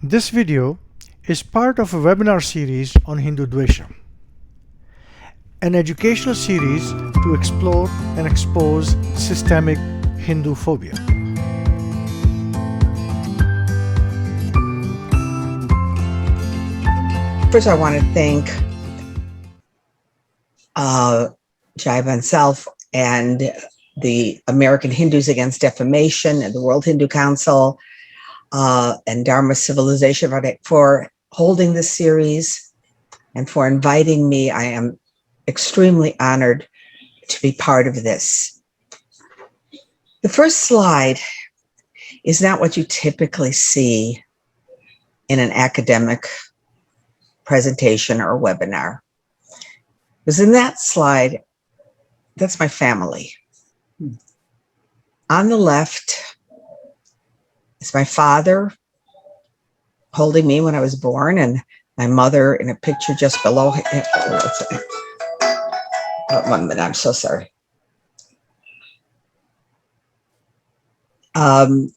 This video is part of a webinar series on Hindudvesha, an educational series to explore and expose systemic Hindu phobia. First, I want to thank Jai Bansal and the American Hindus Against Defamation and the World Hindu Council and Dharma Civilization for holding this series and for inviting me. I am extremely honored to be part of this. The first slide is not what you typically see in an academic presentation or webinar. Because in that slide, that's my family. On the left is my father holding me when I was born, and my mother in a picture just below. 1 minute, I'm so sorry. And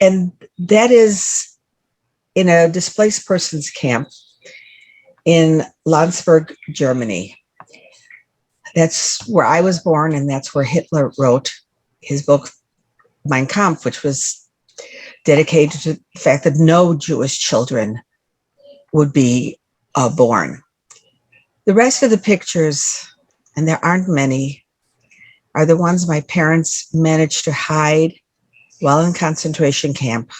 that is in a displaced persons camp in Landsberg, Germany. That's where I was born, and that's where Hitler wrote his book, Mein Kampf, which was dedicated to the fact that no Jewish children would be born. The rest of the pictures, and there aren't many, are the ones my parents managed to hide while in concentration camp,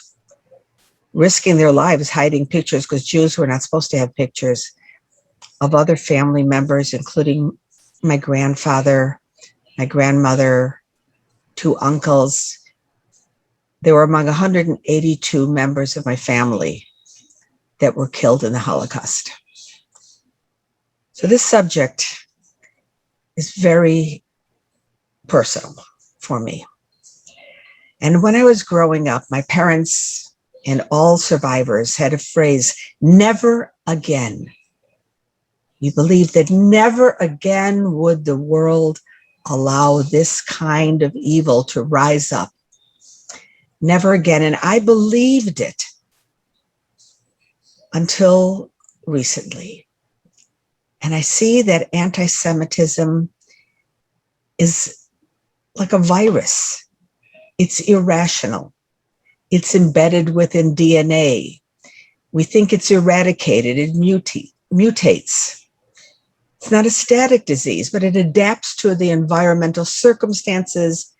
risking their lives hiding pictures because Jews were not supposed to have pictures of other family members, including my grandfather, my grandmother, 2 uncles. They were among 182 members of my family that were killed in the Holocaust. So this subject is very personal for me. And when I was growing up, my parents and all survivors had a phrase, never again. You believed that never again would the world allow this kind of evil to rise up. Never again. And I believed it until recently. And I see that anti-Semitism is like a virus. It's irrational. It's embedded within DNA. We think it's eradicated. It mutates. It's not a static disease, but it adapts to the environmental circumstances.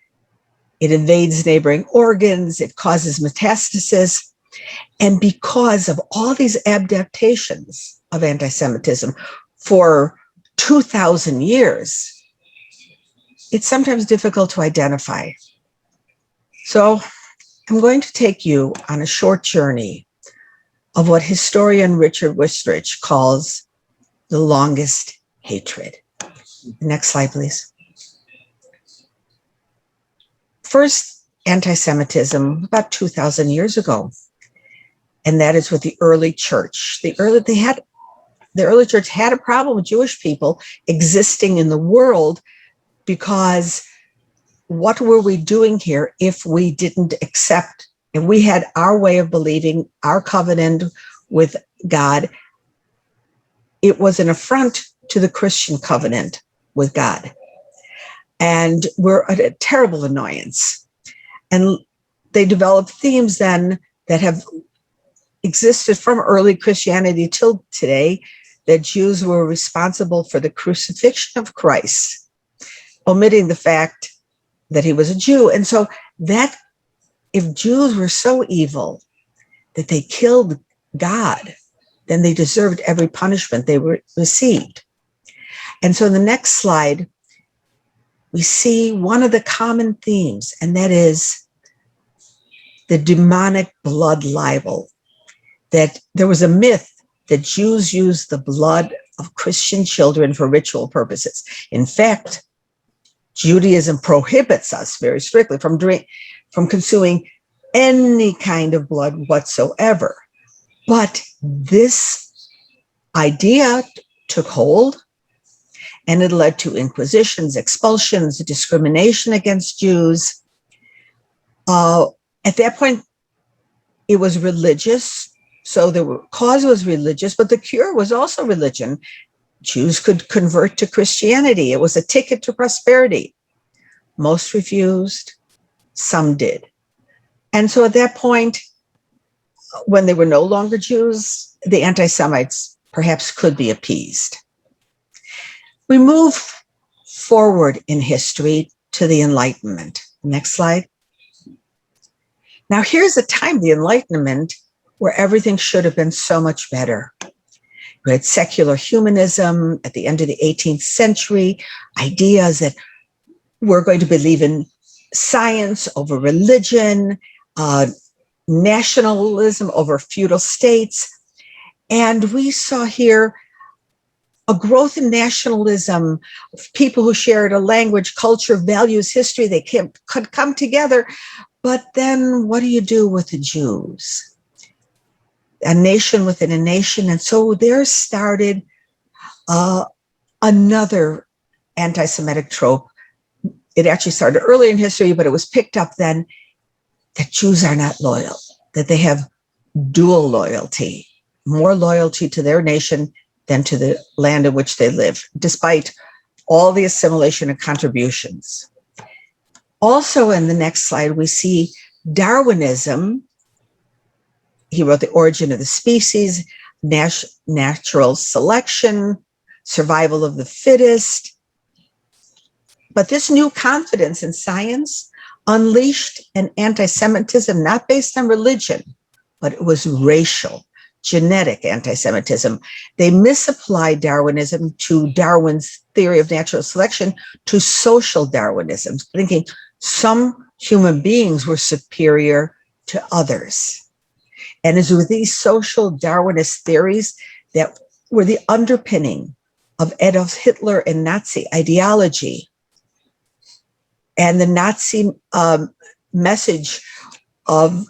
It invades neighboring organs. It causes metastasis. And because of all these adaptations of anti-Semitism for 2,000 years, it's sometimes difficult to identify. So I'm going to take you on a short journey of what historian Richard Wistrich calls the longest hatred. Next slide, please. First, anti-Semitism about 2,000 years ago, and that is with the early church. The early church had a problem with Jewish people existing in the world because what were we doing here if we didn't accept, if we had our way of believing, our covenant with God? It was an affront to the Christian covenant with God. And we're a terrible annoyance. And they developed themes then that have existed from early Christianity till today, that Jews were responsible for the crucifixion of Christ, omitting the fact that he was a Jew. And so that if Jews were so evil that they killed God, then they deserved every punishment they received. And so in the next slide, we see one of the common themes, and that is the demonic blood libel. That there was a myth that Jews used the blood of Christian children for ritual purposes. In fact, Judaism prohibits us very strictly from consuming any kind of blood whatsoever. But this idea took hold, and it led to inquisitions, expulsions, discrimination against Jews. At that point, It was religious. So the cause was religious, but the cure was also religion. Jews could convert to Christianity. It was a ticket to prosperity. Most refused, some did. And so at that point, when they were no longer Jews, the anti-Semites perhaps could be appeased. We move forward in history to the Enlightenment. Next slide. Now, here's a time, the Enlightenment, where everything should have been so much better. We had secular humanism at the end of the 18th century, ideas that we're going to believe in science over religion, nationalism over feudal states. And we saw here a growth in nationalism, people who shared a language, culture, values, history, they could come together. But then what do you do with the Jews? A nation within a nation. And so there started another anti-Semitic trope. It actually started early in history, but it was picked up then, that Jews are not loyal, that they have dual loyalty, more loyalty to their nation than to the land in which they live, despite all the assimilation and contributions. Also, in the next slide, we see Darwinism. He wrote The Origin of the Species, Natural Selection, Survival of the Fittest. But this new confidence in science unleashed an anti-Semitism not based on religion, but it was racial, genetic anti-Semitism. They misapplied Darwinism to Darwin's theory of natural selection to social Darwinism, thinking some human beings were superior to others. And it's with these social Darwinist theories that were the underpinning of Adolf Hitler and Nazi ideology. And the Nazi message of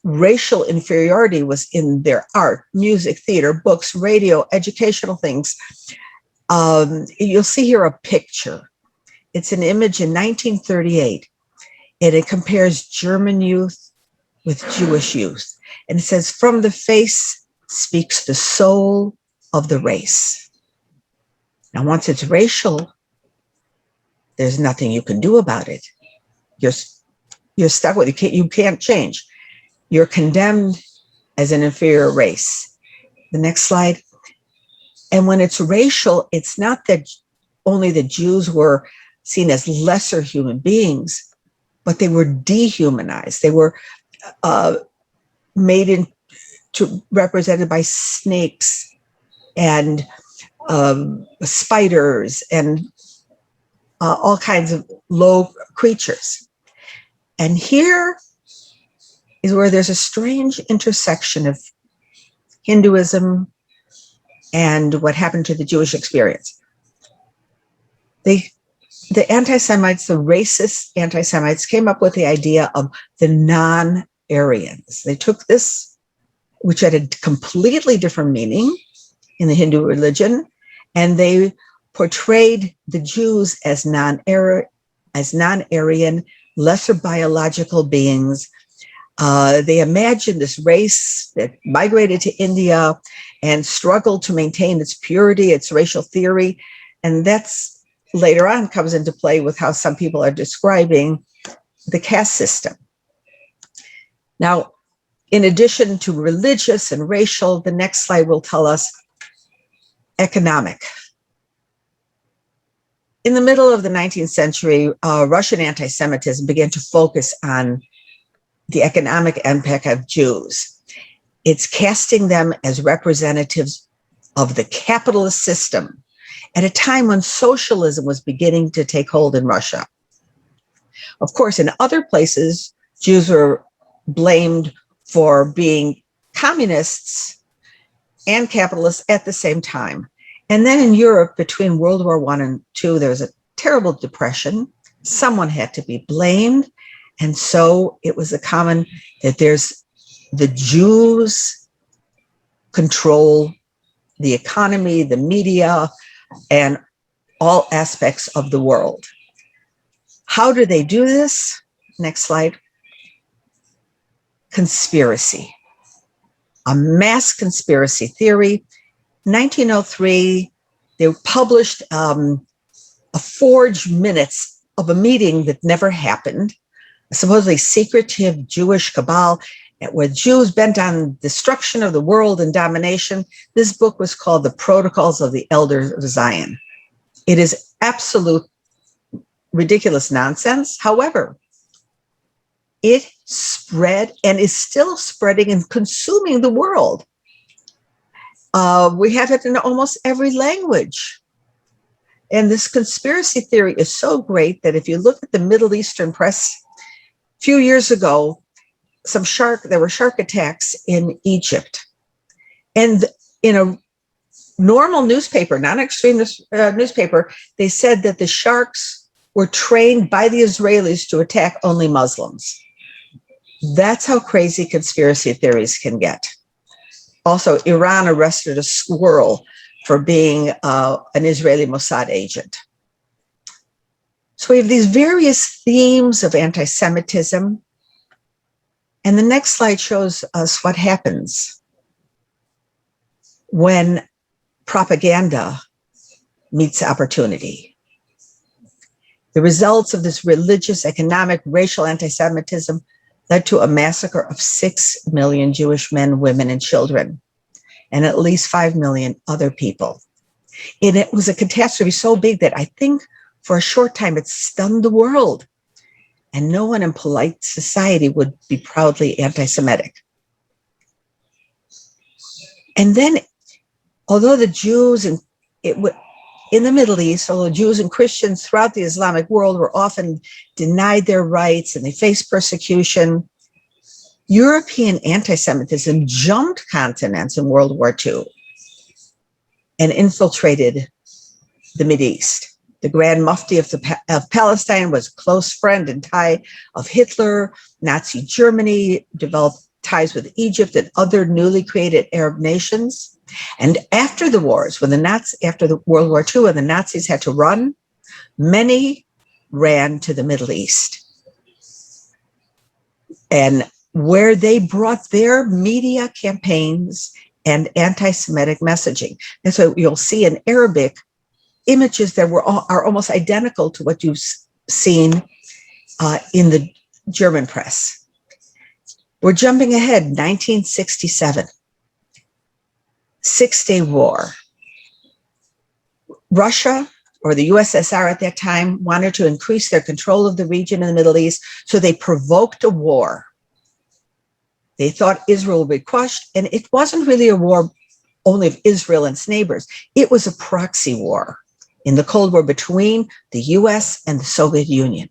racial inferiority was in their art, music, theater, books, radio, educational things. You'll see here a picture. It's an image in 1938, and it compares German youth with Jewish youth. And it says, from the face speaks the soul of the race. Now, once it's racial, there's nothing you can do about it. You're stuck with it. You can't change. You're condemned as an inferior race. The next slide. And when it's racial, it's not that only the Jews were seen as lesser human beings, but they were dehumanized. They were made into represented by snakes and spiders and all kinds of low creatures. And here is where there's a strange intersection of Hinduism and what happened to the Jewish experience. The anti-Semites, the racist anti-Semites, came up with the idea of the non-Aryans. They took this, which had a completely different meaning in the Hindu religion, and they portrayed the Jews as non-Aryan, lesser biological beings. They imagined this race that migrated to India and struggled to maintain its purity, its racial theory. And that's later on comes into play with how some people are describing the caste system. Now, in addition to religious and racial, the next slide will tell us economic. In the middle of the 19th century, Russian anti-Semitism began to focus on the economic impact of Jews. It's casting them as representatives of the capitalist system at a time when socialism was beginning to take hold in Russia. Of course, in other places, Jews were blamed for being communists and capitalists at the same time. And then in Europe, between World War I and II, there was a terrible depression. Someone had to be blamed. And so it was a common that there's the Jews control the economy, the media, and all aspects of the world. How do they do this? Next slide. conspiracy, a mass conspiracy theory. 1903, they published a forged minutes of a meeting that never happened, a supposedly secretive Jewish cabal with Jews bent on destruction of the world and domination. This book was called The Protocols of the Elders of Zion. It is absolute ridiculous nonsense. However, it spread and is still spreading and consuming the world. We have it in almost every language. And this conspiracy theory is so great that if you look at the Middle Eastern press, a few years ago, there were shark attacks in Egypt. And in a normal newspaper, non-extremist newspaper, they said that the sharks were trained by the Israelis to attack only Muslims. That's how crazy conspiracy theories can get. Also, Iran arrested a squirrel for being an Israeli Mossad agent. So we have these various themes of anti-Semitism. And the next slide shows us what happens when propaganda meets opportunity. The results of this religious, economic, racial anti-Semitism led to a massacre of 6 million Jewish men, women, and children, and at least 5 million other people. And it was a catastrophe so big that I think for a short time it stunned the world. And no one in polite society would be proudly anti-Semitic. And then, although the Jews in the Middle East, although Jews and Christians throughout the Islamic world were often denied their rights and they faced persecution, European anti-Semitism jumped continents in World War II and infiltrated the Mideast. The Grand Mufti of Palestine was a close friend and tie of Hitler. Nazi Germany developed ties with Egypt and other newly created Arab nations. And after the wars, after the World War II, when the Nazis had to run, many ran to the Middle East. And where they brought their media campaigns and anti-Semitic messaging. And so you'll see in Arabic images that are almost identical to what you've seen in the German press. We're jumping ahead, 1967, Six-Day War. Russia, or the USSR at that time, wanted to increase their control of the region in the Middle East, so they provoked a war. They thought Israel would be crushed, and it wasn't really a war only of Israel and its neighbors. It was a proxy war in the Cold War between the US and the Soviet Union.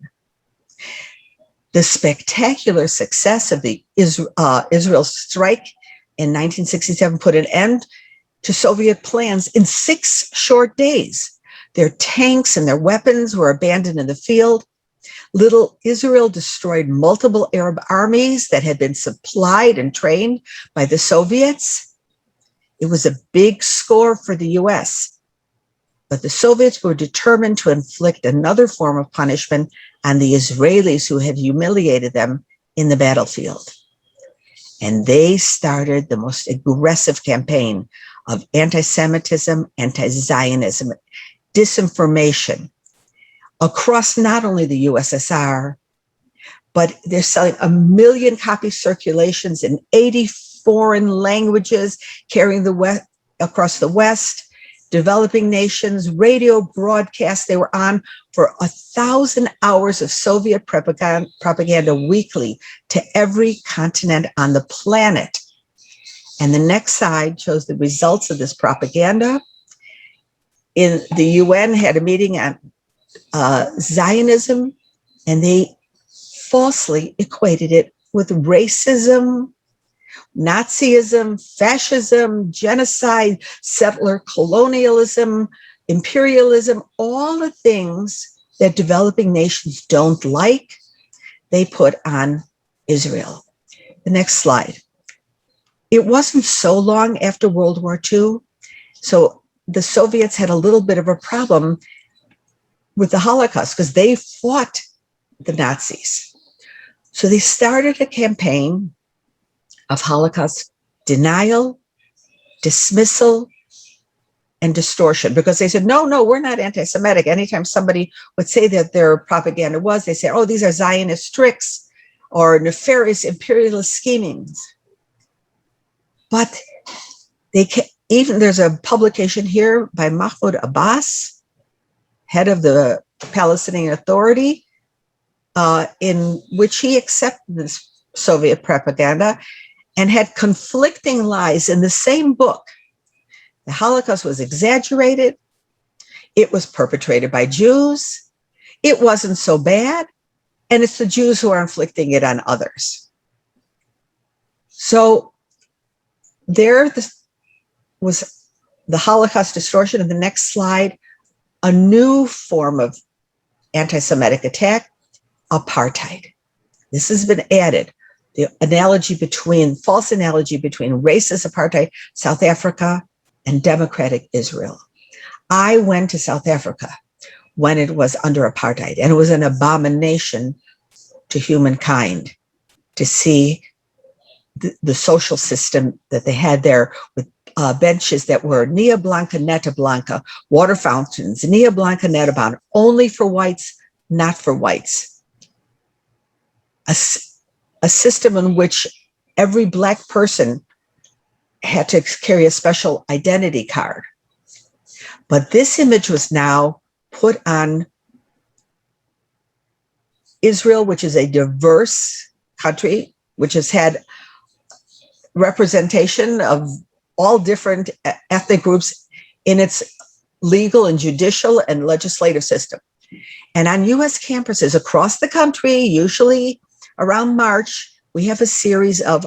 The spectacular success of the Israel strike in 1967 put an end to Soviet plans in 6 short days. Their tanks and their weapons were abandoned in the field. Little Israel destroyed multiple Arab armies that had been supplied and trained by the Soviets. It was a big score for the US. But the Soviets were determined to inflict another form of punishment on the Israelis who had humiliated them in the battlefield. And they started the most aggressive campaign of anti-Semitism, anti-Zionism, disinformation across not only the USSR, but they're selling 1 million copy circulations in 80 foreign languages, carrying across the West. Developing nations, radio broadcasts. They were on for 1,000 hours of Soviet propaganda weekly to every continent on the planet. And the next slide shows the results of this propaganda. The UN had a meeting on Zionism, and they falsely equated it with racism, Nazism, fascism, genocide, settler colonialism, imperialism, all the things that developing nations don't like, they put on Israel. The next slide. It wasn't so long after World War II, so the Soviets had a little bit of a problem with the Holocaust because they fought the Nazis. So they started a campaign of Holocaust denial, dismissal, and distortion, because they said, no, we're not anti-Semitic. Anytime somebody would say that their propaganda was, they say, oh, these are Zionist tricks or nefarious imperialist schemings. But even there's a publication here by Mahmoud Abbas, head of the Palestinian Authority, in which he accepted this Soviet propaganda and had conflicting lies in the same book. The Holocaust was exaggerated. It was perpetrated by Jews. It wasn't so bad. And it's the Jews who are inflicting it on others. So there was the Holocaust distortion. In the next slide, a new form of anti-Semitic attack, apartheid. This has been added. The false analogy between racist apartheid, South Africa, and democratic Israel. I went to South Africa when it was under apartheid, and it was an abomination to humankind to see the social system that they had there, with benches that were Nia Blanca, Neta Blanca, water fountains, Nia Blanca, Neta Blanca, only for whites, not for whites. A system in which every Black person had to carry a special identity card. But this image was now put on Israel, which is a diverse country, which has had representation of all different ethnic groups in its legal and judicial and legislative system. And on US campuses across the country, usually around March, we have a series of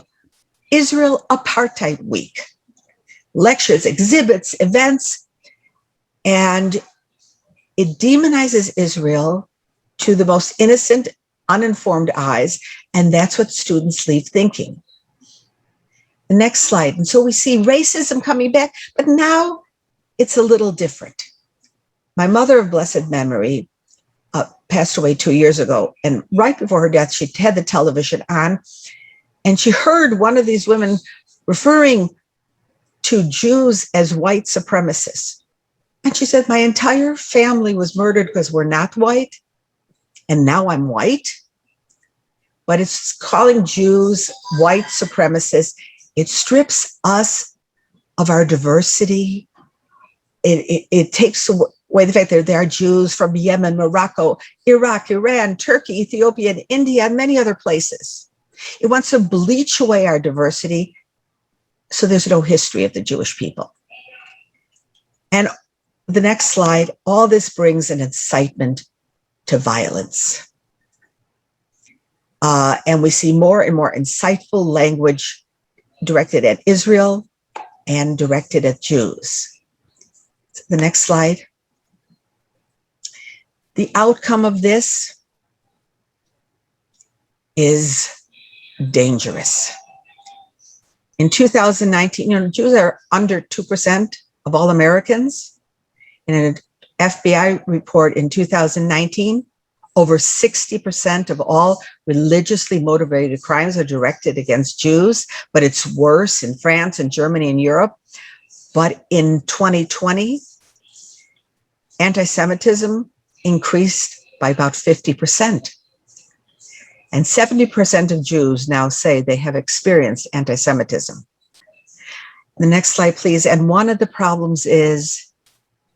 Israel Apartheid Week, lectures, exhibits, events, and it demonizes Israel to the most innocent, uninformed eyes, and that's what students leave thinking. The next slide. And so we see racism coming back, but now it's a little different. My mother of blessed memory passed away 2 years ago, and right before her death, she had the television on, and she heard one of these women referring to Jews as white supremacists. And she said, my entire family was murdered because we're not white, and now I'm white. But it's calling Jews white supremacists. It strips us of our diversity. It takes away the fact that there are Jews from Yemen, Morocco, Iraq, Iran, Turkey, Ethiopia, and India, and many other places. It wants to bleach away our diversity so there's no history of the Jewish people. And the next slide, all this brings an incitement to violence. And we see more and more insightful language directed at Israel and directed at Jews. The next slide. The outcome of this is dangerous. In 2019, Jews are under 2% of all Americans. In an FBI report in 2019, over 60% of all religiously motivated crimes are directed against Jews, but it's worse in France and Germany and Europe. But in 2020, anti-Semitism increased by about 50%. And 70% of Jews now say they have experienced anti-Semitism. The next slide, please. And one of the problems is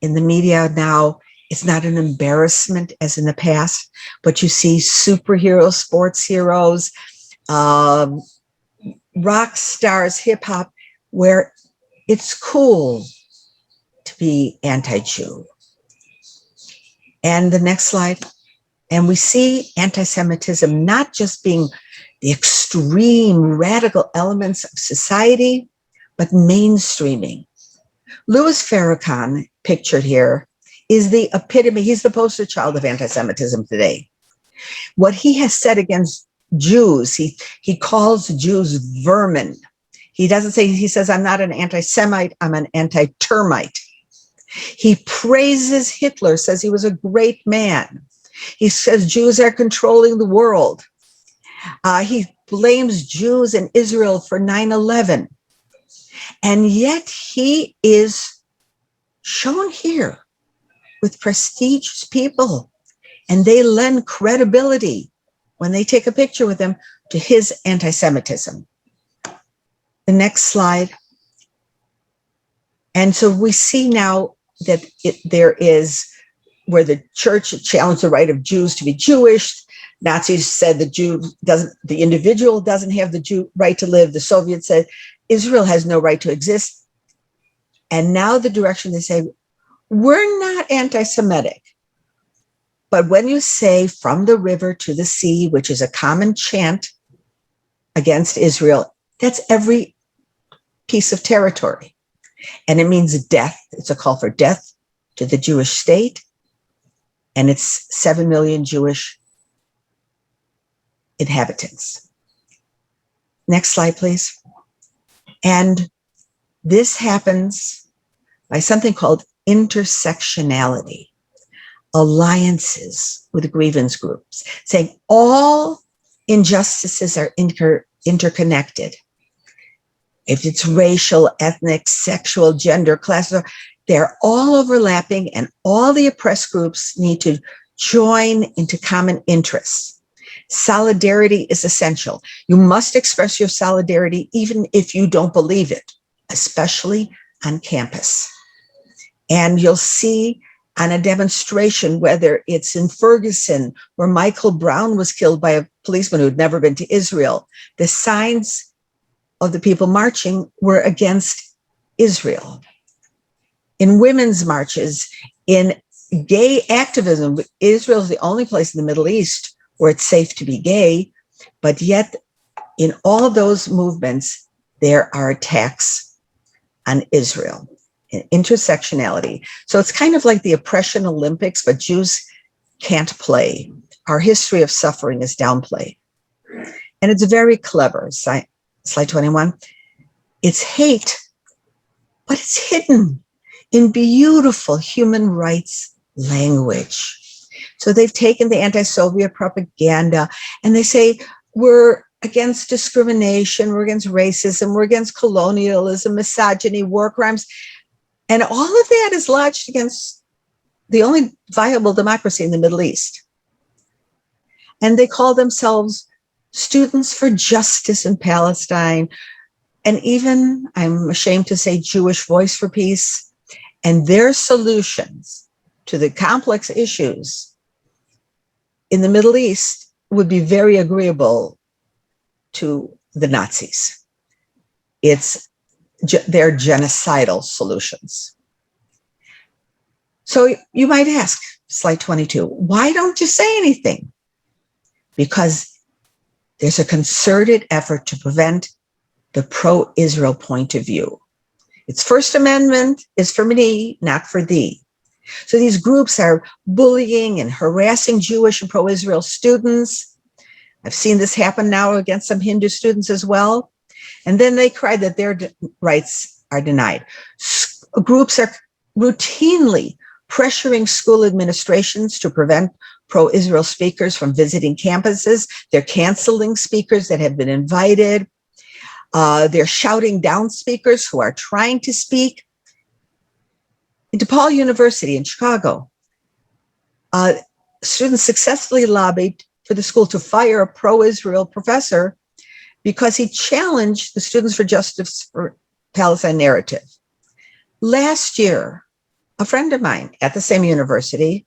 in the media now, it's not an embarrassment as in the past, but you see superheroes, sports heroes, rock stars, hip hop, where it's cool to be anti-Jew. And the next slide. And we see anti-Semitism not just being the extreme radical elements of society, but mainstreaming. Louis Farrakhan, pictured here, is the epitome. He's the poster child of anti-Semitism today. What he has said against Jews, he calls Jews vermin. He doesn't say, he says, I'm not an anti-Semite, I'm an anti-termite. He praises Hitler, says he was a great man. He says Jews are controlling the world. He blames Jews and Israel for 9/11. And yet he is shown here with prestigious people, and they lend credibility when they take a picture with him to his anti-Semitism. The next slide. And so we see now that there is where the church challenged the right of Jews to be Jewish. Nazis said the individual doesn't have the right to live. The Soviets said Israel has no right to exist. And now the direction they say, we're not anti-Semitic. But when you say from the river to the sea, which is a common chant against Israel, that's every piece of territory. And it means death. It's a call for death to the Jewish state. And it's 7 million Jewish inhabitants. Next slide, please. And this happens by something called intersectionality, alliances with grievance groups, saying all injustices are interconnected. If it's racial, ethnic, sexual, gender, class, they're all overlapping, and all the oppressed groups need to join into common interests. Solidarity is essential. You must express your solidarity even if you don't believe it, especially on campus. And you'll see on a demonstration, whether it's in Ferguson, where Michael Brown was killed by a policeman who had never been to Israel, the signs of the people marching were against Israel. In women's marches, in gay activism, Israel is the only place in the Middle East where it's safe to be gay, but yet in all those movements, there are attacks on Israel. Intersectionality. So it's kind of like the oppression Olympics, but Jews can't play. Our history of suffering is downplayed. And it's very clever. Slide 21. It's hate, but it's hidden in beautiful human rights language. So they've taken the anti-Soviet propaganda and they say, we're against discrimination, we're against racism, we're against colonialism, misogyny, war crimes. And all of that is lodged against the only viable democracy in the Middle East. And they call themselves Students for Justice in Palestine, and even, I'm ashamed to say, Jewish Voice for Peace. And their solutions to the complex issues in the Middle East would be very agreeable to the Nazis. It's their genocidal solutions. So you might ask, slide 22, why don't you say anything? Because there's a concerted effort to prevent the pro-Israel point of view. Its First Amendment is for me, not for thee. So these groups are bullying and harassing Jewish and pro-Israel students. I've seen this happen now against some Hindu students as well. And then they cry that their rights are denied. Groups are routinely pressuring school administrations to prevent pro-Israel speakers from visiting campuses. They're canceling speakers that have been invited. They're shouting down speakers who are trying to speak. In DePaul University in Chicago, students successfully lobbied for the school to fire a pro-Israel professor because he challenged the Students for Justice for Palestine narrative. Last year, a friend of mine at the same university,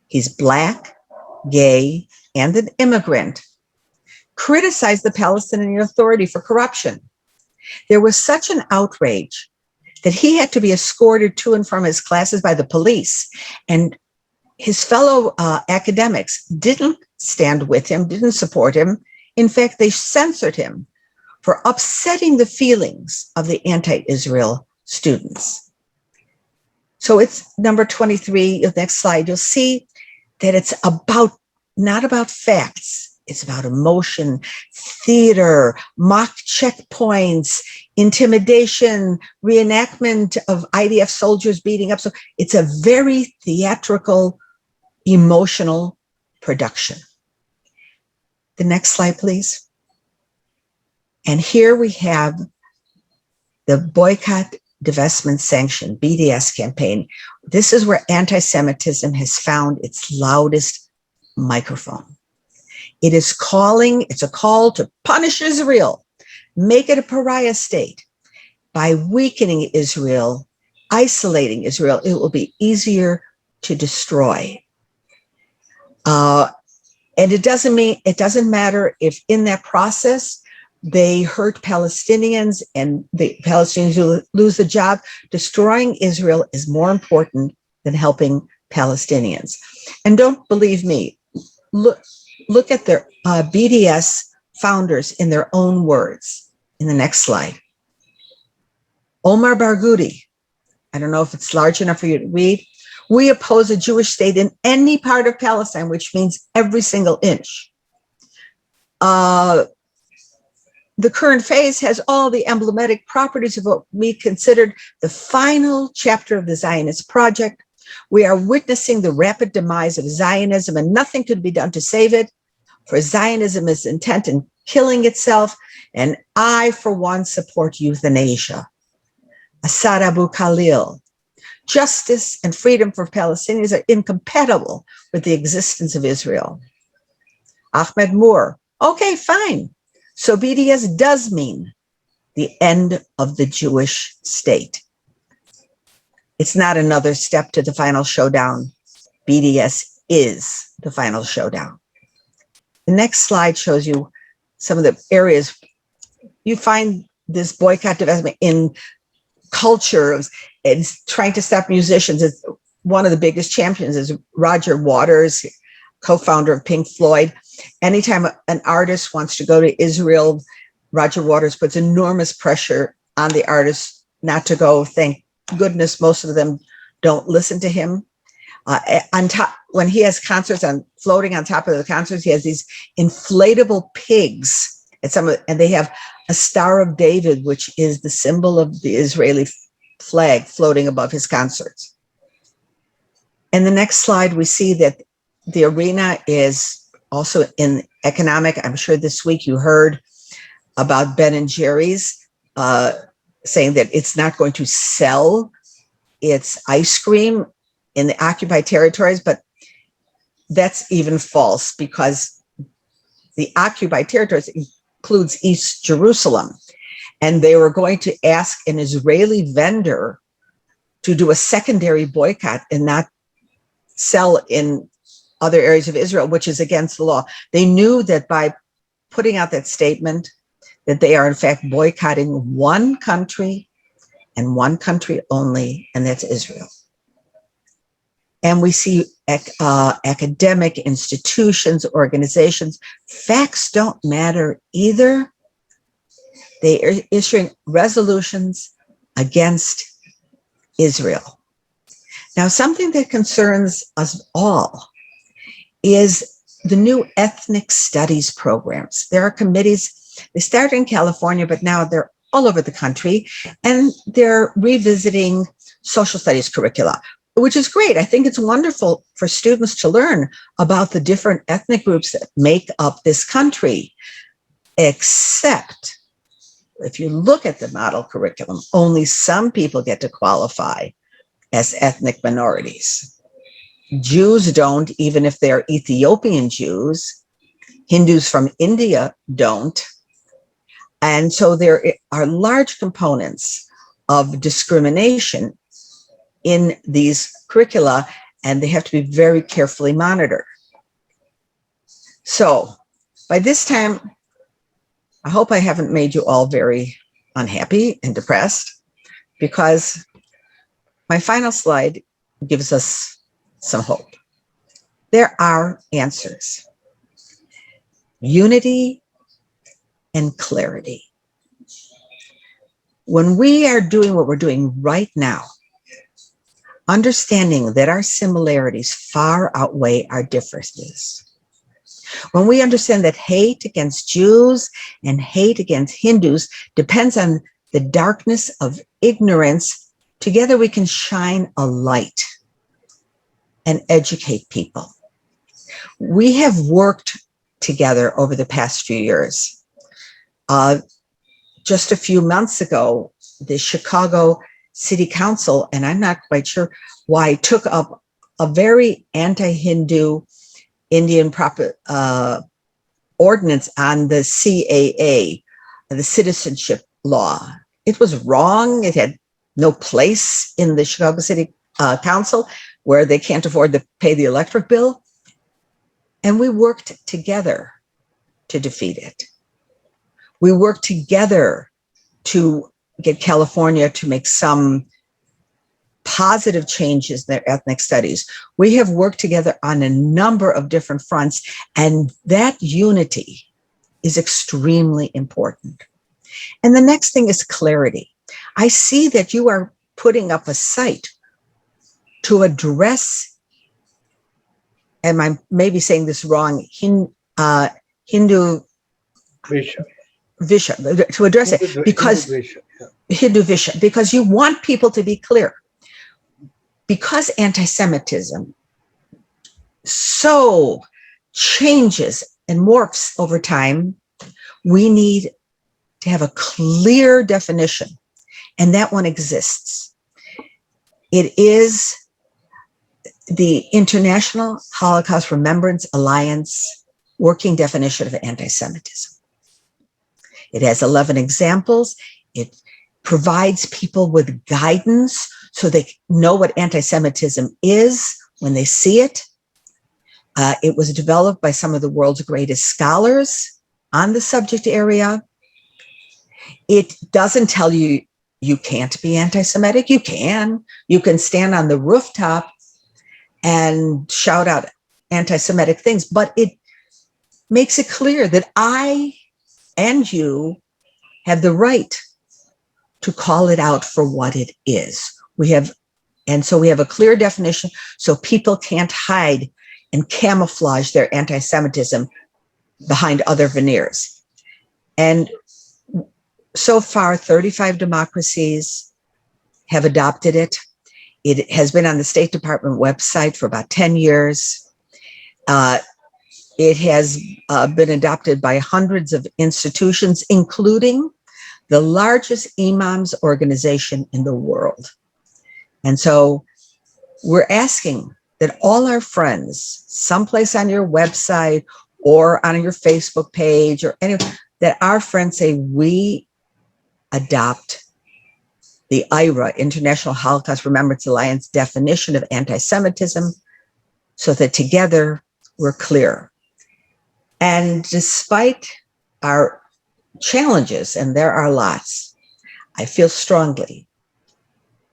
he's Black, gay, and an immigrant, criticized the Palestinian Authority for corruption. There was such an outrage that he had to be escorted to and from his classes by the police. And his fellow academics didn't stand with him, didn't support him. In fact, they censored him for upsetting the feelings of the anti-Israel students. So it's number 23, the next slide, you'll see that it's not about facts. It's about emotion, theater, mock checkpoints, intimidation, reenactment of IDF soldiers beating up. So it's a very theatrical, emotional production. The next slide, please. And here we have the Boycott, Divestment, Sanction, BDS campaign. This is where anti-Semitism has found its loudest microphone. It's a call to punish Israel, make it a pariah state. By weakening Israel, isolating Israel, it will be easier to destroy. And it doesn't matter if in that process they hurt Palestinians and the Palestinians lose the job. Destroying Israel is more important than helping Palestinians. And don't believe me, look at their BDS founders in their own words. In the next slide. Omar Barghouti, I don't know if it's large enough for you to read. We oppose a Jewish state in any part of Palestine, which means every single inch. The current phase has all the emblematic properties of what we considered the final chapter of the Zionist project. We are witnessing the rapid demise of Zionism, and nothing could be done to save it, for Zionism is intent in killing itself, and I, for one, support euthanasia. Assad Abu Khalil, justice and freedom for Palestinians are incompatible with the existence of Israel. Ahmed Moore, okay, fine. So BDS does mean the end of the Jewish state. It's not another step to the final showdown. BDS is the final showdown. The next slide shows you some of the areas you find this boycott divestment in culture. It's trying to stop musicians. It's one of the biggest champions is Roger Waters, co-founder of Pink Floyd. Anytime an artist wants to go to Israel, Roger Waters puts enormous pressure on the artist not to go. Thank goodness most of them don't listen to him. On top, when he has concerts floating on top of the concerts, he has these inflatable pigs, and they have a Star of David, which is the symbol of the Israeli flag, floating above his concerts. In the next slide, we see that the arena is also in economic. I'm sure this week you heard about Ben and Jerry's saying that it's not going to sell its ice cream in the occupied territories, but that's even false because the occupied territories includes East Jerusalem. And they were going to ask an Israeli vendor to do a secondary boycott and not sell in other areas of Israel, which is against the law. They knew that by putting out that statement that they are in fact boycotting one country and one country only, and that's Israel. And we see academic institutions, organizations, facts don't matter either. They are issuing resolutions against Israel. Now, something that concerns us all is the new ethnic studies programs. There are committees, they started in California, but now they're all over the country, and they're revisiting social studies curricula, which is great. I think it's wonderful for students to learn about the different ethnic groups that make up this country, except if you look at the model curriculum, only some people get to qualify as ethnic minorities. Jews don't, even if they're Ethiopian Jews. Hindus from India don't. And so there are large components of discrimination in these curricula, and they have to be very carefully monitored. So by this time, I hope I haven't made you all very unhappy and depressed, because my final slide gives us some hope. There are answers. Unity and clarity. When we are doing what we're doing right now, understanding that our similarities far outweigh our differences, when we understand that hate against Jews and hate against Hindus depends on the darkness of ignorance, together we can shine a light and educate people. We have worked together over the past few years. Uh, just a few months ago, the Chicago City Council, and I'm not quite sure why, took up a very anti-Hindu Indian ordinance on the CAA, the citizenship law. It was wrong. It had no place in the Chicago City Council, where they can't afford to pay the electric bill. And we worked together to defeat it. We worked together to get California to make some positive changes in their ethnic studies. We have worked together on a number of different fronts, and that unity is extremely important. And the next thing is clarity. I see that you are putting up a site to address, and I may be saying this wrong, Hindu Vesha. Visha, to address it, because Hindudvesha, yeah. Hindudvesha, because you want people to be clear. Because anti-Semitism so changes and morphs over time, we need to have a clear definition, and that one exists. It is the International Holocaust Remembrance Alliance working definition of anti-Semitism. It has 11 examples. It provides people with guidance so they know what anti-Semitism is when they see it. It was developed by some of the world's greatest scholars on the subject area. It doesn't tell you you can't be anti-Semitic. You can. You can stand on the rooftop and shout out anti-Semitic things, but it makes it clear that I and you have the right to call it out for what it is. And so we have a clear definition so people can't hide and camouflage their anti-Semitism behind other veneers. And so far, 35 democracies have adopted it. It has been on the State Department website for about 10 years. It has been adopted by hundreds of institutions, including the largest imams organization in the world. And so we're asking that all our friends, someplace on your website or on your Facebook page or anywhere, that our friends say, we adopt the IRA, International Holocaust Remembrance Alliance definition of anti-Semitism, so that together we're clear. And despite our challenges, and there are lots, I feel strongly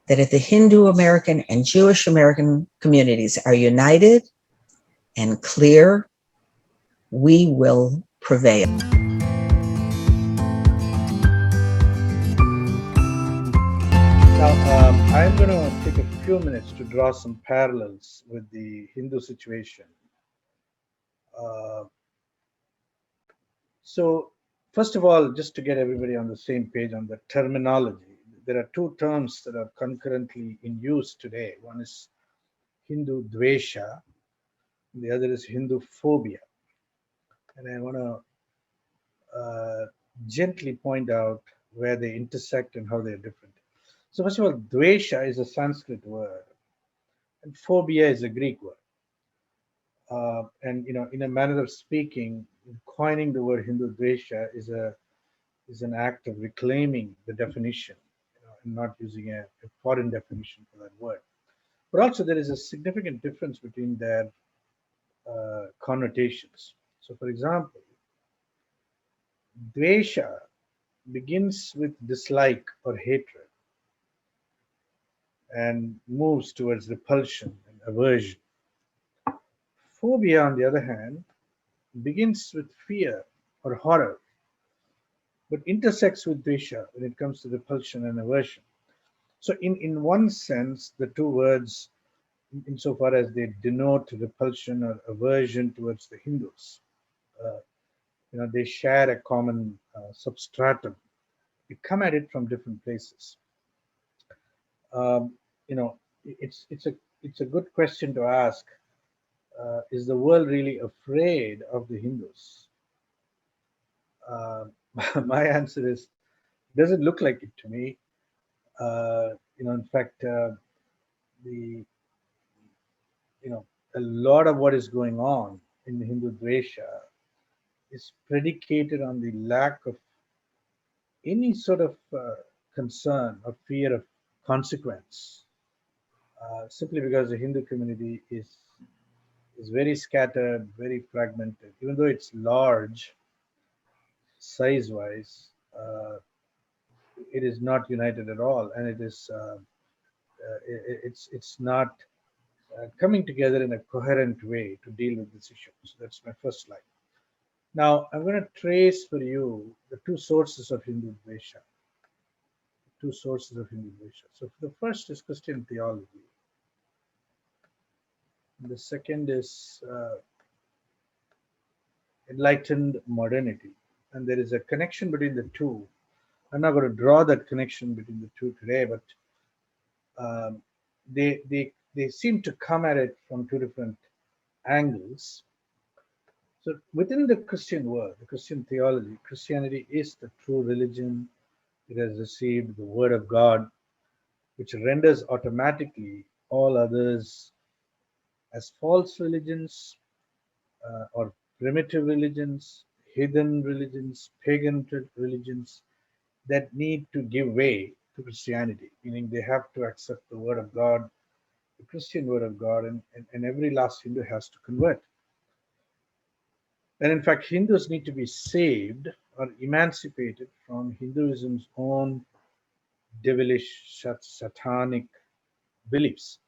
that if the Hindu American and Jewish American communities are united and clear, we will prevail. Now, I'm going to take a few minutes to draw some parallels with the Hindu situation. So, first of all, just to get everybody on the same page on the terminology, there are two terms that are concurrently in use today. One is Hindudvesha, the other is Hinduphobia. And I want to gently point out where they intersect and how they're different. So, first of all, Dvesha is a Sanskrit word, and phobia is a Greek word. And in a manner of speaking, coining the word Hindudvesha is an act of reclaiming the definition, and not using a foreign definition for that word. But also, there is a significant difference between their connotations. So, for example, Dvesha begins with dislike or hatred and moves towards repulsion and aversion. Phobia, on the other hand, begins with fear or horror, but intersects with Dvesha when it comes to repulsion and aversion. So, in one sense, the two words, insofar as they denote repulsion or aversion towards the Hindus, uh, they share a common substratum. We come at it from different places. Um, you know, it's a good question to ask. Is the world really afraid of the Hindus? Uh, my answer is, doesn't look like it to me. In fact, the a lot of what is going on in Hindudvesha is predicated on the lack of any sort of concern or fear of consequence, simply because the Hindu community is very scattered, very fragmented. Even though it's large size-wise, it is not united at all, and it's not coming together in a coherent way to deal with this issue. So that's my first slide. Now I'm going to trace for you the two sources of Hindu Dvesha. Two sources of Hindu Dvesha. So the first is Christian theology. The second is enlightened modernity. And there is a connection between the two. I'm not going to draw that connection between the two today, but um, they seem to come at it from two different angles. So within the Christian world, the Christian theology, Christianity is the true religion. It has received the word of God, which renders automatically all others as false religions or primitive religions, heathen religions, pagan religions that need to give way to Christianity, meaning they have to accept the word of God, the Christian word of God, and every last Hindu has to convert. And in fact, Hindus need to be saved or emancipated from Hinduism's own devilish, satanic beliefs.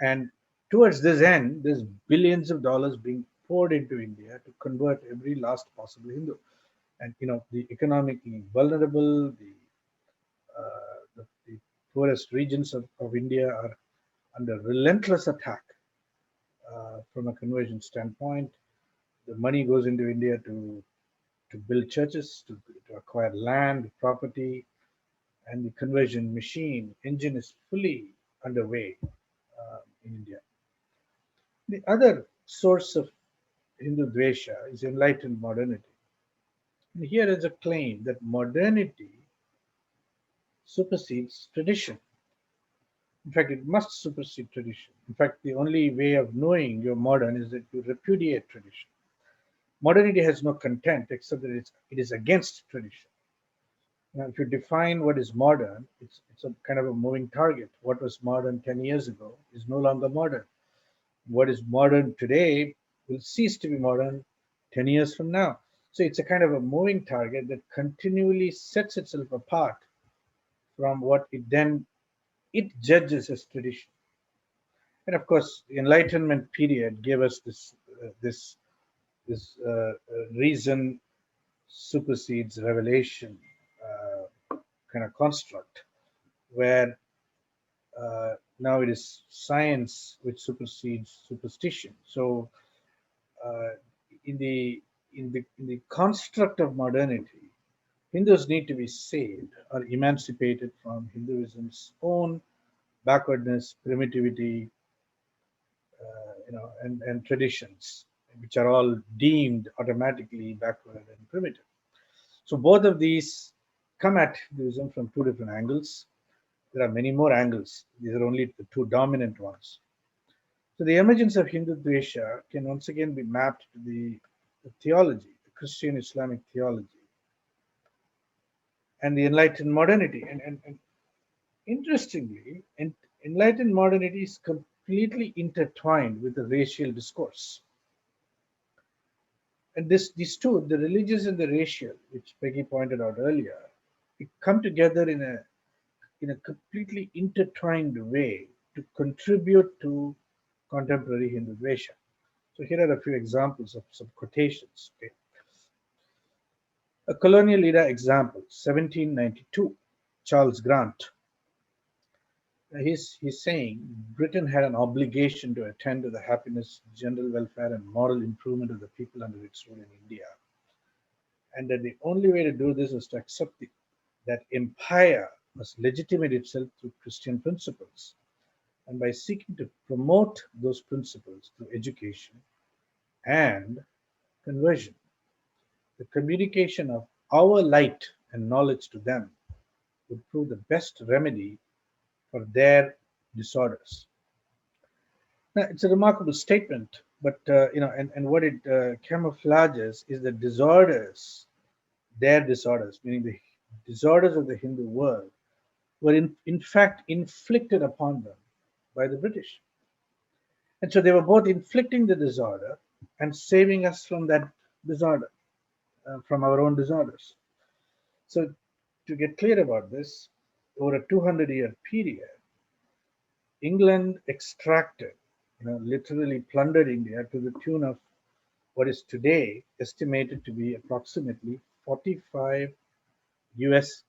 And towards this end, there's billions of dollars being poured into India to convert every last possible Hindu. And the economically vulnerable, the poorest regions of India are under relentless attack from a conversion standpoint. The money goes into India to build churches, to acquire land, property, and the conversion machine engine is fully underway in India. The other source of Hindu Dvesha is enlightened modernity. And here is a claim that modernity supersedes tradition. In fact, it must supersede tradition. In fact, the only way of knowing you're modern is that you repudiate tradition. Modernity has no content except that it is against tradition. Now, if you define what is modern, it's a kind of a moving target. What was modern 10 years ago is no longer modern. What is modern today will cease to be modern 10 years from now. So it's a kind of a moving target that continually sets itself apart from what it judges as tradition. And of course, the Enlightenment period gave us this reason supersedes revelation kind of construct, where now it is science which supersedes superstition. So uh, in the construct of modernity, Hindus need to be saved or emancipated from Hinduism's own backwardness, primitivity, and traditions, which are all deemed automatically backward and primitive. So both of these come at Hinduism from two different angles. There are many more angles. These are only the two dominant ones. So the emergence of Hindu Dvesha can once again be mapped to the theology, the Christian Islamic theology, and the enlightened modernity. And interestingly, enlightened modernity is completely intertwined with the racial discourse. And these two, the religious and the racial, which Peggy pointed out earlier, it come together in a completely intertwined way to contribute to contemporary Hindu Dvesha. So here are a few examples of some quotations. Okay. A colonial era example, 1792, Charles Grant. He's saying Britain had an obligation to attend to the happiness, general welfare, and moral improvement of the people under its rule in India, and that the only way to do this was to accept that empire must legitimate itself through Christian principles, and by seeking to promote those principles through education and conversion. The communication of our light and knowledge to them would prove the best remedy for their disorders. Now, it's a remarkable statement, but and what it camouflages is the disorders, their disorders, meaning the disorders of the Hindu world, were in fact inflicted upon them by the British. And so they were both inflicting the disorder and saving us from that disorder, from our own disorders. So, to get clear about this, over a 200-year period, England extracted, literally plundered India to the tune of what is today estimated to be approximately 45 US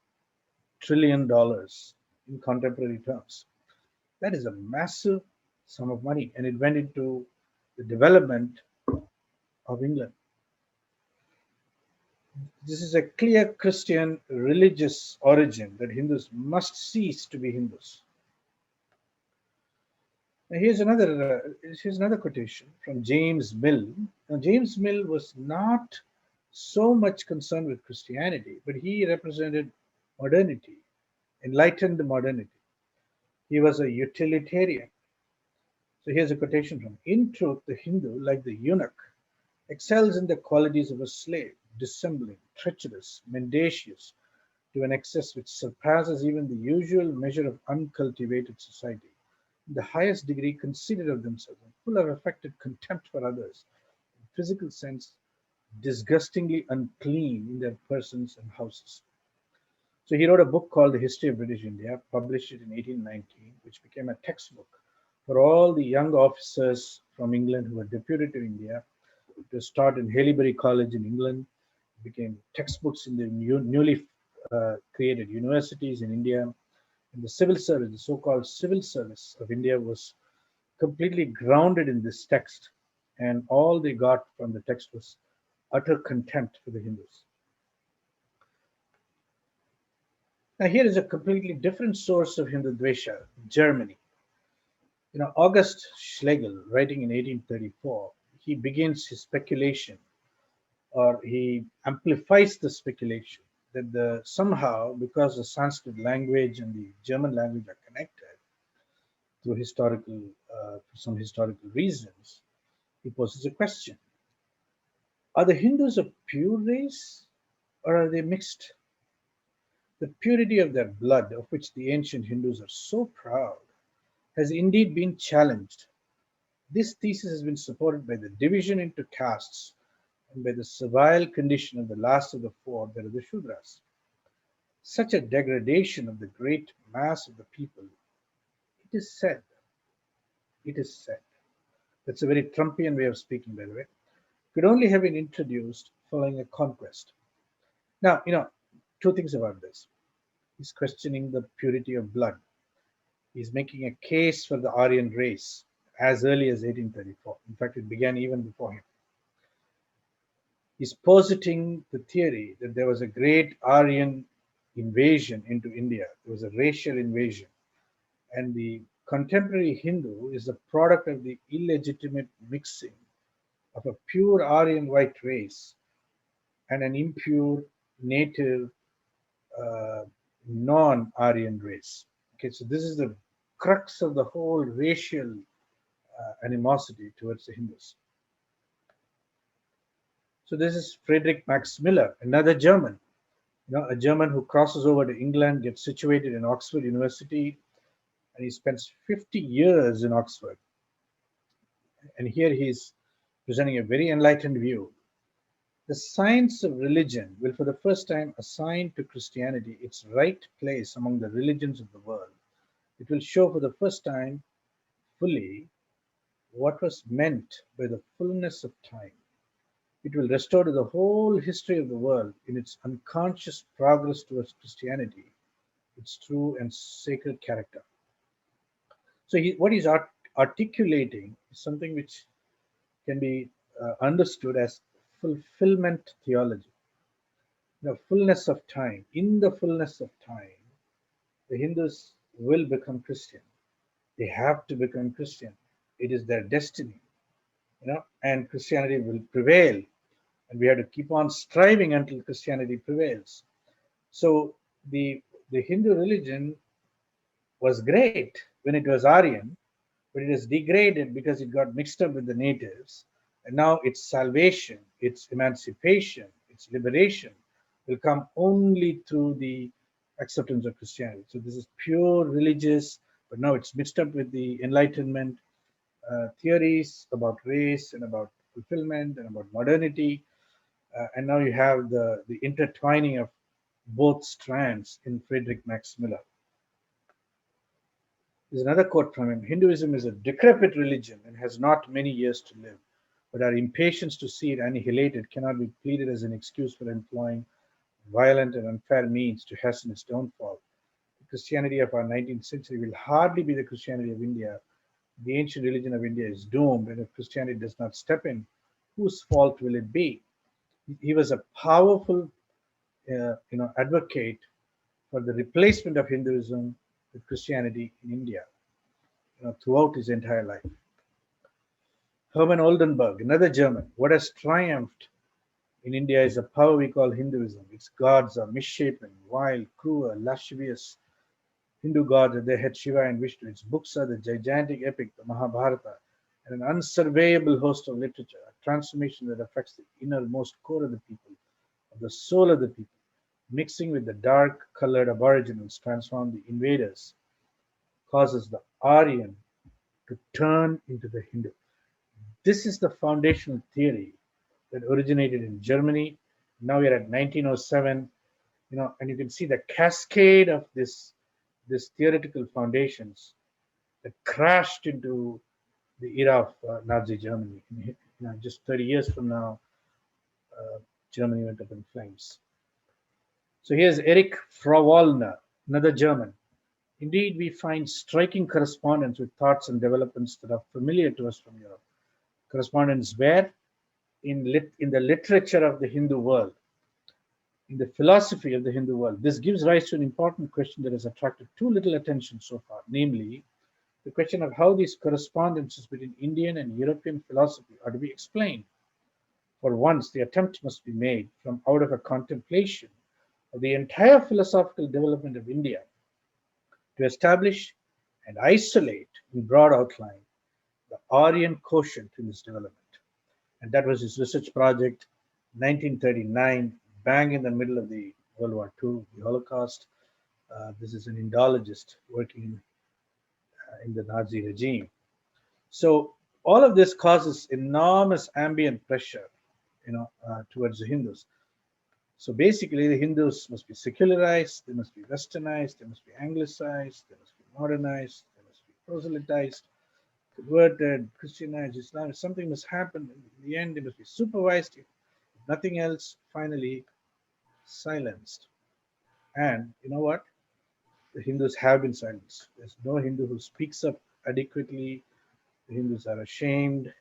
trillion dollars in contemporary terms. That is a massive sum of money, and it went into the development of England. This is a clear Christian religious origin that Hindus must cease to be Hindus. Now here's another quotation from James Mill. Now, James Mill was not so much concerned with Christianity, but he represented modernity, enlightened modernity. He was a utilitarian. So here's a quotation from: In truth, the Hindu, like the eunuch, excels in the qualities of a slave, dissembling, treacherous, mendacious, to an excess which surpasses even the usual measure of uncultivated society. In the highest degree conceited of themselves, and full of affected contempt for others, in physical sense, disgustingly unclean in their persons and houses. So he wrote a book called The History of British India, published it in 1819, which became a textbook for all the young officers from England who were deputed to India. It was taught in Haileybury College in England, it became textbooks in the newly created universities in India. And the civil service, the so-called civil service of India, was completely grounded in this text, and all they got from the text was utter contempt for the Hindus. Now, here is a completely different source of Hindudvesha: Germany. August Schlegel, writing in 1834, he begins his speculation, or he amplifies the speculation, that somehow, because the Sanskrit language and the German language are connected through for some historical reasons, he poses a question: Are the Hindus a pure race, or are they mixed? The purity of their blood, of which the ancient Hindus are so proud, has indeed been challenged. This thesis has been supported by the division into castes and by the servile condition of the last of the four, that of the Shudras. Such a degradation of the great mass of the people, it is said, it is said, that's a very Trumpian way of speaking, by the way, could only have been introduced following a conquest. Now, two things about this. He's questioning the purity of blood. He's making a case for the Aryan race as early as 1834. In fact, it began even before him. He's positing the theory that there was a great Aryan invasion into India. There was a racial invasion. And the contemporary Hindu is a product of the illegitimate mixing of a pure Aryan white race and an impure native non-Aryan race. Okay, so this is the crux of the whole racial animosity towards the Hindus. So this is Friedrich Max Miller, another German, a German who crosses over to England, gets situated in Oxford University, and he spends 50 years in Oxford. And here he's presenting a very enlightened view. The science of religion will for the first time assign to Christianity its right place among the religions of the world. It will show for the first time fully what was meant by the fullness of time. It will restore to the whole history of the world, in its unconscious progress towards Christianity, its true and sacred character. So what he's articulating is something which can be understood as fulfillment theology. The fullness of time. In the fullness of time, the Hindus will become Christian. They have to become Christian. It is their destiny, and Christianity will prevail. And we have to keep on striving until Christianity prevails. So the the Hindu religion was great when it was Aryan, but it has degraded because it got mixed up with the natives. And now its salvation, its emancipation, its liberation will come only through the acceptance of Christianity. So this is pure religious, but now it's mixed up with the Enlightenment theories about race and about fulfillment and about modernity. And now you have the intertwining of both strands in Friedrich Max Miller. There's another quote from him: Hinduism is a decrepit religion and has not many years to live, but our impatience to see it annihilated cannot be pleaded as an excuse for employing violent and unfair means to hasten its downfall. The Christianity of our 19th century will hardly be the Christianity of India. The ancient religion of India is doomed, and if Christianity does not step in, whose fault will it be? He was a powerful, advocate for the replacement of Hinduism with Christianity in India, throughout his entire life. Hermann Oldenburg, another German: what has triumphed in India is a power we call Hinduism. Its gods are misshapen, wild, cruel, lascivious. Hindu gods are their head Shiva and Vishnu. Its books are the gigantic epic, the Mahabharata, and an unsurveyable host of literature, a transformation that affects the innermost core of the people, of the soul of the people, mixing with the dark colored aboriginals, transform the invaders, causes the Aryan to turn into the Hindu. This is the foundational theory that originated in Germany. Now we are at 1907, and you can see the cascade of this theoretical foundations that crashed into the era of Nazi Germany. Just 30 years from now, Germany went up in flames. So here's Erich Frauwallner, another German. Indeed, we find striking correspondence with thoughts and developments that are familiar to us from Europe. Correspondence where? In the literature of the Hindu world, in the philosophy of the Hindu world. This gives rise to an important question that has attracted too little attention so far, namely the question of how these correspondences between Indian and European philosophy are to be explained. For once, the attempt must be made from out of a contemplation of the entire philosophical development of India to establish and isolate in broad outline the Aryan quotient in this development. And that was his research project, 1939, bang in the middle of the World War II, the Holocaust. This is an Indologist working in the Nazi regime. So all of this causes enormous ambient pressure, towards the Hindus. So basically, the Hindus must be secularized, they must be westernized, they must be anglicized, they must be modernized, they must be proselytized, converted, Christianized, Islam. Something must happen. In the end, they must be supervised. If nothing else, finally silenced. And you know what? The Hindus have been silenced. There's no Hindu who speaks up adequately. The Hindus are ashamed,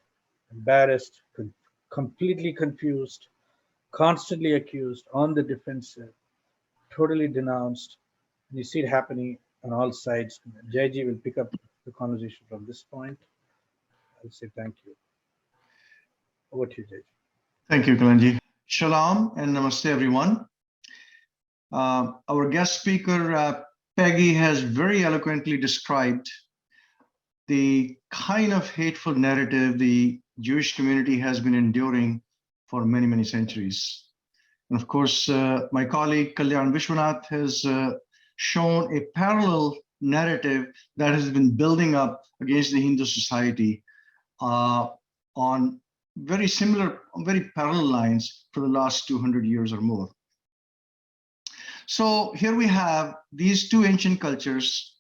embarrassed, completely confused, constantly accused, on the defensive, totally denounced. And you see it happening on all sides. Jaiji will pick up the conversation from this point. I'll say thank you. Over to you, Jaiji. Thank you, Kalanji. Shalom and namaste, everyone. Our guest speaker, Peggy, has very eloquently described the kind of hateful narrative the Jewish community has been enduring for many, many centuries. And of course, my colleague Kalyan Vishwanath has shown a parallel narrative that has been building up against the Hindu society on very similar, very parallel lines for the last 200 years or more. So here we have these two ancient cultures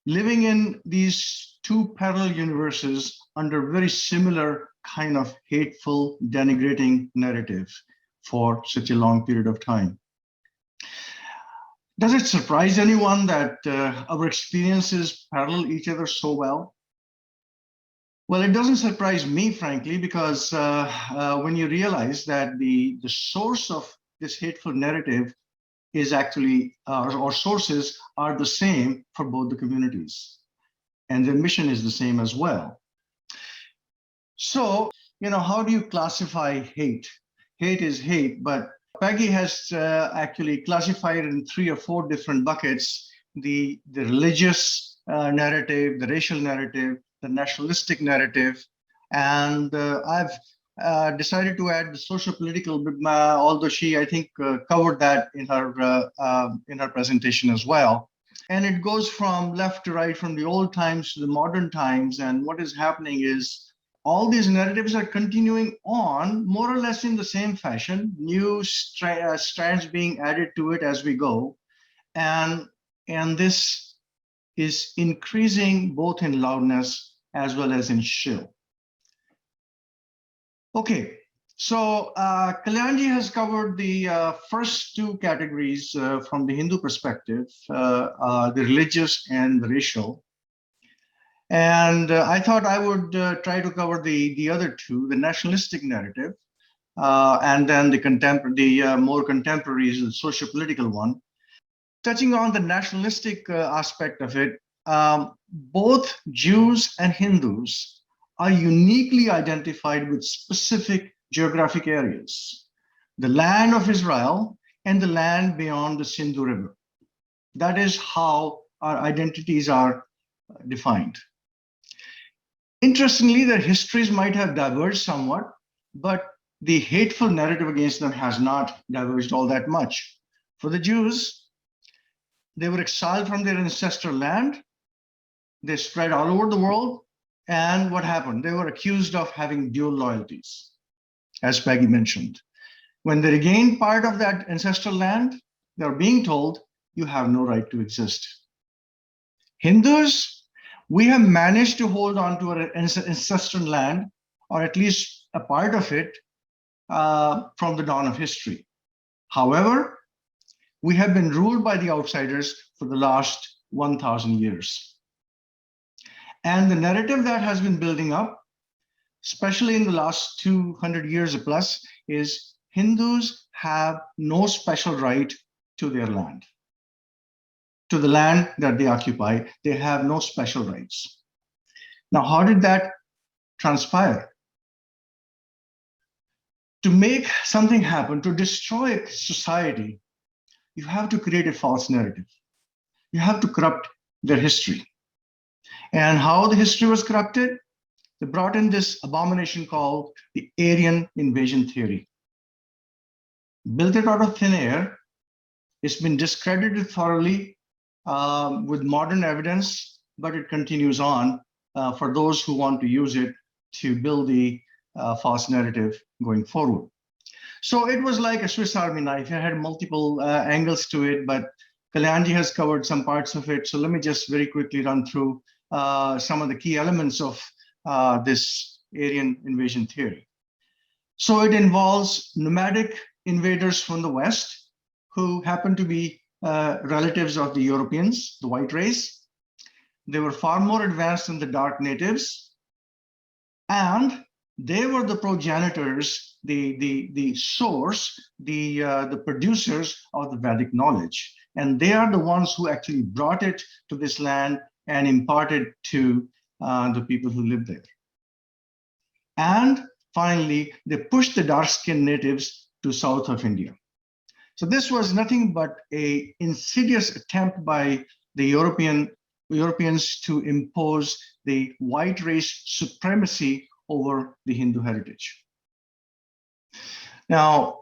living in these two parallel universes under very similar kind of hateful, denigrating narrative for such a long period of time. Does it surprise anyone that our experiences parallel each other so well? Well, it doesn't surprise me, frankly, because when you realize that the source of this hateful narrative is actually, or sources are the same for both the communities. and their mission is the same as well. So, how do you classify hate? Hate is hate, but Peggy has actually classified it in 3 or 4 different buckets: the religious narrative, the racial narrative, the nationalistic narrative, and I've decided to add the socio-political, although she, I think, covered that in her presentation as well. And it goes from left to right, from the old times to the modern times. And what is happening is all these narratives are continuing on more or less in the same fashion, new strands being added to it as we go. And this is increasing both in loudness as well as in shill. Okay, so Kalyanji has covered the first 2 categories from the Hindu perspective, the religious and the racial. And I thought I would try to cover the other 2, the nationalistic narrative, and then the more contemporary, the socio-political one. Touching on the nationalistic aspect of it, both Jews and Hindus are uniquely identified with specific geographic areas: the land of Israel and the land beyond the Sindhu River. That is how our identities are defined. Interestingly, their histories might have diverged somewhat, but the hateful narrative against them has not diverged all that much. For the Jews, they were exiled from their ancestral land. They spread all over the world. And what happened? They were accused of having dual loyalties, as Peggy mentioned. When they regained part of that ancestral land, they're being told, you have no right to exist. Hindus, we have managed to hold on to our ancestral land, or at least a part of it, from the dawn of history. However, we have been ruled by the outsiders for the last 1,000 years. And the narrative that has been building up, especially in the last 200 years or plus, is Hindus have no special right to their land. To the land that they occupy, they have no special rights. Now, how did that transpire? To make something happen, to destroy a society, you have to create a false narrative. You have to corrupt their history. And how the history was corrupted? They brought in this abomination called the Aryan invasion theory. Built it out of thin air. It's been discredited thoroughly with modern evidence, but it continues on for those who want to use it to build the false narrative going forward. So it was like a Swiss Army knife. It had multiple angles to it, but Kalyanji has covered some parts of it. So let me just very quickly run through some of the key elements of this Aryan invasion theory. So it involves nomadic invaders from the West who happen to be relatives of the Europeans, the white race. They were far more advanced than the dark natives, and they were the progenitors, the source, the producers of the Vedic knowledge. And they are the ones who actually brought it to this land and imparted to the people who lived there. And finally, they pushed the dark-skinned natives to south of India. So this was nothing but an insidious attempt by the Europeans to impose the white race supremacy over the Hindu heritage. Now,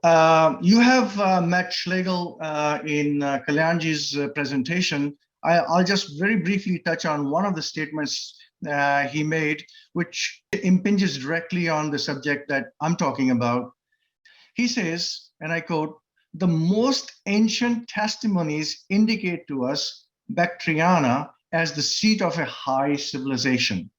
you have met Schlegel in Kalyanji's presentation. I'll just very briefly touch on one of the statements he made, which impinges directly on the subject that I'm talking about. He says, and I quote, "The most ancient testimonies indicate to us Bactriana as the seat of a high civilization.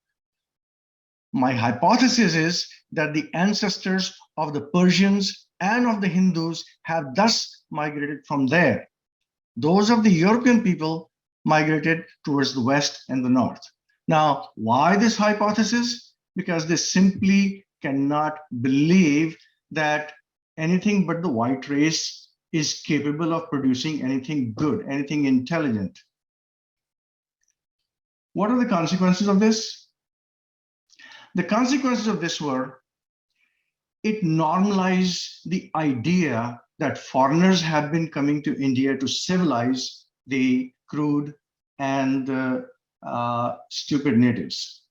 My hypothesis is that the ancestors of the Persians and of the Hindus have thus migrated from there. Those of the European people migrated towards the west and the north." Now, why this hypothesis? Because they simply cannot believe that anything but the white race is capable of producing anything good, anything intelligent. What are the consequences of this? The consequences of this were it normalized the idea that foreigners have been coming to India to civilize the crude and stupid natives.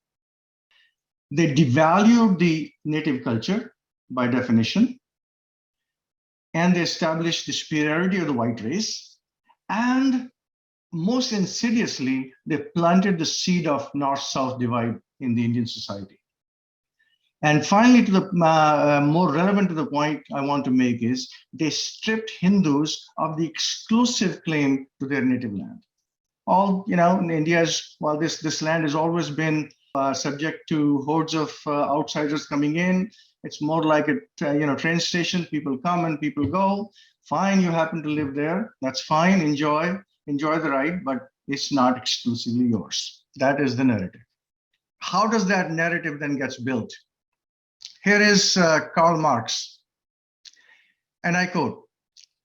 They devalued the native culture by definition, and they established the superiority of the white race. And most insidiously, they planted the seed of north-south divide in the Indian society. And finally, to the more relevant to the point I want to make is they stripped Hindus of the exclusive claim to their native land. All, in India's, well, this land has always been subject to hordes of outsiders coming in. It's more like a train station. People come and people go. Fine, you happen to live there. That's fine. Enjoy the ride, but it's not exclusively yours. That is the narrative. How does that narrative then gets built? Here is Karl Marx, and I quote,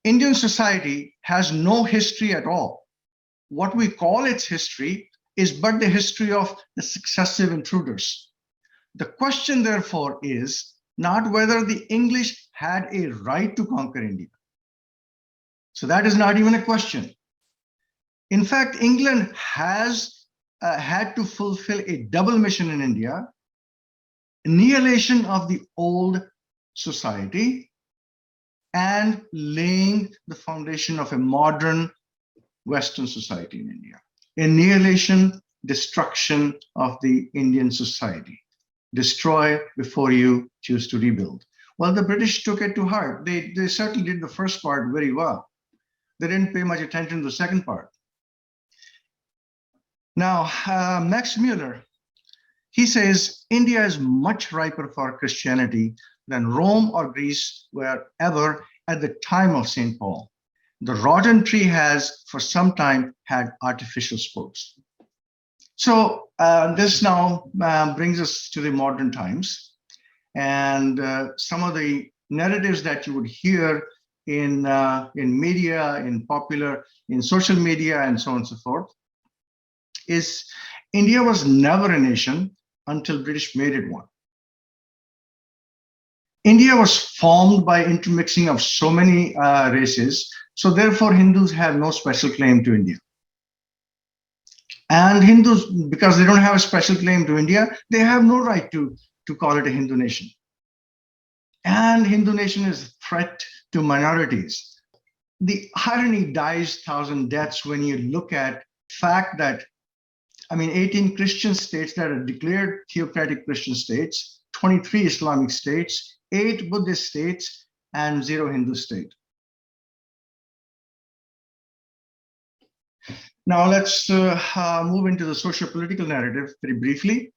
"Indian society has no history at all. What we call its history is but the history of the successive intruders. The question, therefore, is not whether the English had a right to conquer India." So that is not even a question. In fact, England has had to fulfill a double mission in India: annihilation of the old society and laying the foundation of a modern Western society in India. Annihilation, destruction of the Indian society. Destroy before you choose to rebuild. Well, the British took it to heart. They certainly did the first part very well. They didn't pay much attention to the second part. Now, Max Muller, he says, India is much riper for Christianity than Rome or Greece were ever at the time of St. Paul. The rotten tree has for some time had artificial spokes. So this now brings us to the modern times, and some of the narratives that you would hear in media, in popular, in social media, and so on and so forth, is India was never a nation until British made it one. India was formed by intermixing of so many races, so therefore Hindus have no special claim to India. And Hindus, because they don't have a special claim to India, they have no right to call it a Hindu nation. And Hindu nation is a threat to minorities. The irony dies 1,000 deaths when you look at fact that 18 Christian states that are declared theocratic Christian states, 23 Islamic states, 8 Buddhist states, and 0 Hindu state. Now let's move into the socio-political narrative very briefly.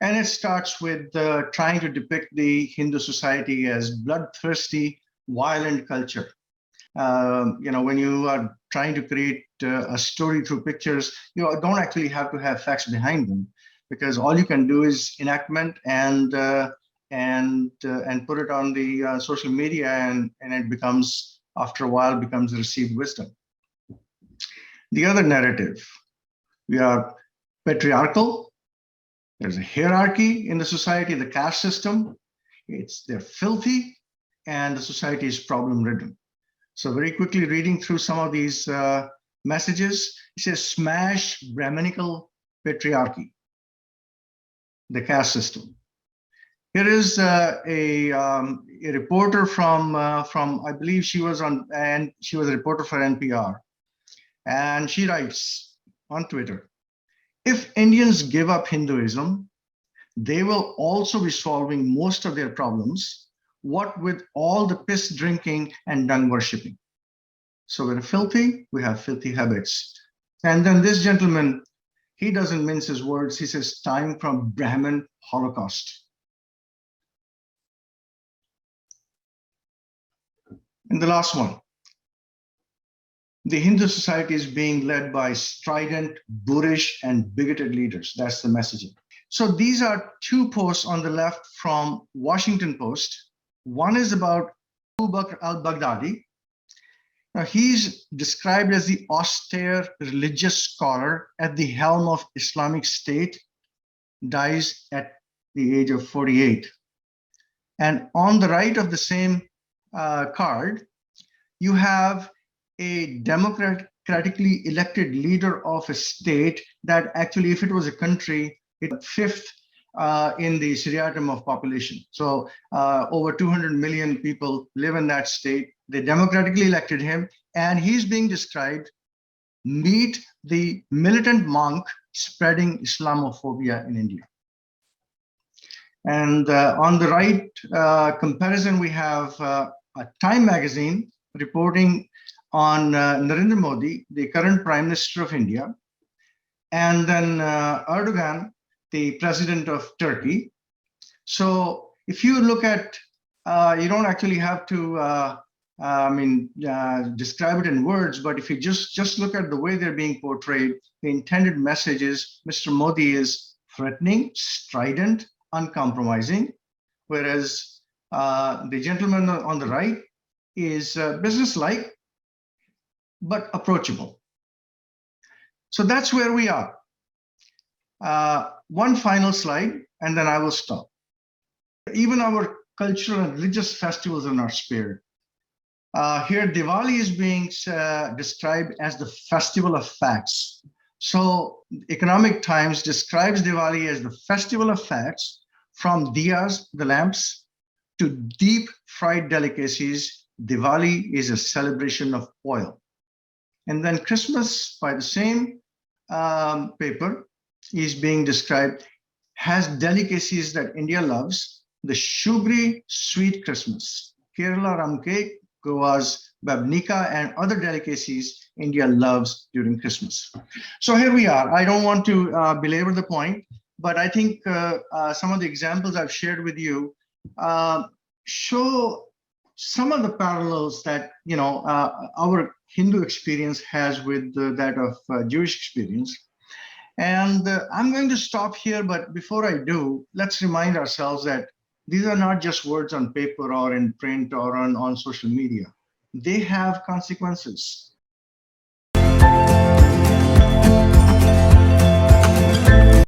And it starts with trying to depict the Hindu society as bloodthirsty, violent culture. When you are trying to create a story through pictures, you don't actually have to have facts behind them, because all you can do is enactment and put it on the social media, and it becomes, after a while, becomes received wisdom. The other narrative, we are patriarchal. There's a hierarchy in the society, the caste system. They're filthy, and the society is problem-ridden. So very quickly reading through some of these messages, it says, smash Brahminical patriarchy, the caste system. Here is a reporter from I believe she was a reporter for NPR. And she writes on Twitter, if Indians give up Hinduism, they will also be solving most of their problems, what with all the piss drinking and dung worshipping. So we're filthy, we have filthy habits. And then this gentleman, he doesn't mince his words. He says, time from Brahmin Holocaust. And the last one, the Hindu society is being led by strident, boorish, and bigoted leaders. That's the messaging. So these are 2 posts on the left from Washington Post. One is about Abu Bakr al-Baghdadi. Now, he's described as the austere religious scholar at the helm of Islamic State, dies at the age of 48. And on the right of the same card, you have a democratically elected leader of a state that actually, if it was a country, it's fifth in the seriatim of population. So over 200 million people live in that state. They democratically elected him, and he's being described, meet the militant monk spreading Islamophobia in India. And on the right comparison, we have a Time magazine reporting on Narendra Modi, the current Prime Minister of India, and then Erdogan, the President of Turkey. So if you look at, you don't actually have to, describe it in words, but if you just look at the way they're being portrayed, the intended message is Mr. Modi is threatening, strident, uncompromising, whereas the gentleman on the right is businesslike, but approachable. So that's where we are. One final slide, and then I will stop. Even our cultural and religious festivals are not spared. Here, Diwali is being described as the festival of facts. So Economic Times describes Diwali as the festival of facts, from diyas, the lamps, to deep fried delicacies. Diwali is a celebration of oil. And then Christmas, by the same paper, is being described, has delicacies that India loves, the sugary sweet Christmas, Kerala rum cake, Goa's babnika, and other delicacies India loves during Christmas. So here we are. I don't want to belabor the point, but I think some of the examples I've shared with you show some of the parallels that our Hindu experience has with that of Jewish experience. And I'm going to stop here, but before I do, let's remind ourselves that these are not just words on paper or in print or on social media. They have consequences.